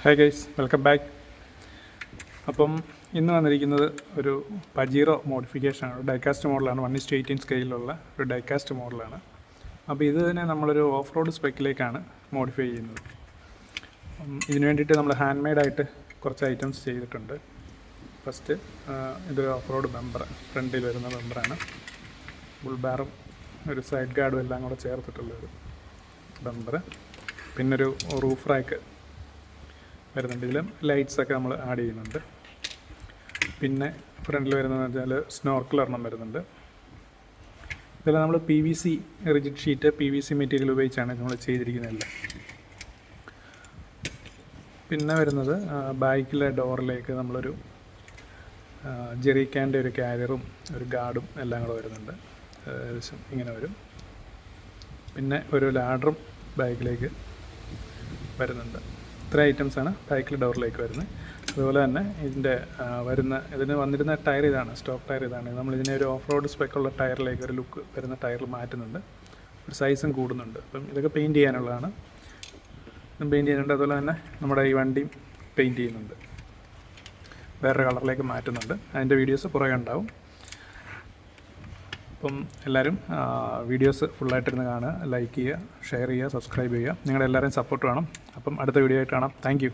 Hi guys, welcome back. അപ്പം ഇന്ന് വന്നിരിക്കുന്നത് ഒരു പജീറോ മോഡിഫിക്കേഷനാണ്. ഡൈകാസ്റ്റ് മോഡലാണ്, 1:18 സ്കെയിലുള്ള ഒരു ഡൈകാസ്റ്റ് മോഡലാണ്. അപ്പോൾ ഇത് തന്നെ നമ്മളൊരു ഓഫ് റോഡ് സ്പെക്കിലേക്കാണ് മോഡിഫൈ ചെയ്യുന്നത്. ഇതിന് വേണ്ടിയിട്ട് നമ്മൾ ഹാൻഡ് മെയ്ഡായിട്ട് കുറച്ച് ഐറ്റംസ് ചെയ്തിട്ടുണ്ട്. ഫസ്റ്റ് ഇതൊരു ഓഫ് റോഡ് ബമ്പർ, ഫ്രണ്ടിൽ വരുന്ന ബമ്പറാണ്. ബുൾ ബാറും ഒരു സൈഡ് ഗാർഡും എല്ലാം കൂടെ ചേർത്തിട്ടുള്ളൊരു ബമ്പർ. പിന്നൊരു റൂഫ് റാക്ക് വരുന്നുണ്ട്. ഇതിലും ലൈറ്റ്സൊക്കെ നമ്മൾ ആഡ് ചെയ്യുന്നുണ്ട്. പിന്നെ ഫ്രണ്ടിൽ വരുന്നതെന്ന് വെച്ചാൽ സ്നോർക്കിൾ ഒരെണ്ണം വരുന്നുണ്ട്. ഇതിൽ നമ്മൾ PVC rigid sheet, PVC material ഉപയോഗിച്ചാണ് നമ്മൾ ചെയ്തിരിക്കുന്നതെല്ലാം. പിന്നെ വരുന്നത് ബാക്കിലെ ഡോറിലേക്ക് നമ്മളൊരു ജെറിക്കാൻ്റെ ഒരു ക്യാരിയറും ഒരു ഗാർഡും എല്ലാം കൂടെ വരുന്നുണ്ട്. ഏകദേശം ഇങ്ങനെ വരും. പിന്നെ ഒരു ലാഡറും ബാക്കിലേക്ക് വരുന്നുണ്ട്. ഇത്ര ഐറ്റംസാണ് ബാക്കിൽ ഡോറിലേക്ക് വരുന്നത്. അതുപോലെ തന്നെ ഇതിന് വന്നിരുന്ന ടയർ ഇതാണ്, സ്റ്റോക്ക് ടയർ ഇതാണ്. നമ്മളിതിനെ ഒരു ഓഫ് റോഡ് സ്പെക്കുള്ള ടയറിലേക്ക്, ഒരു ലുക്ക് വരുന്ന ടയറിൽ മാറ്റുന്നുണ്ട്. ഒരു സൈസും കൂടുന്നുണ്ട്. അപ്പം ഇതൊക്കെ പെയിൻറ്റ് ചെയ്യാനുള്ളതാണ്. പെയിൻറ്റ് ചെയ്യുന്നുണ്ട്. അതുപോലെ തന്നെ നമ്മുടെ ഈ വണ്ടിയും പെയിൻറ്റ് ചെയ്യുന്നുണ്ട്, വേറൊരു കളറിലേക്ക് മാറ്റുന്നുണ്ട്. അതിൻ്റെ വീഡിയോസ് പുറകെ ഉണ്ടാവും. അപ്പം എല്ലാവരും വീഡിയോസ് ഫുള്ളായിട്ടിരുന്ന് കാണുക, ലൈക്ക് ചെയ്യുക, ഷെയർ ചെയ്യുക, സബ്സ്ക്രൈബ് ചെയ്യുക. നിങ്ങളുടെ എല്ലാവരെയും സപ്പോർട്ട് വേണം. അപ്പം അടുത്ത വീഡിയോ ആയിട്ട് കാണാം. Thank you.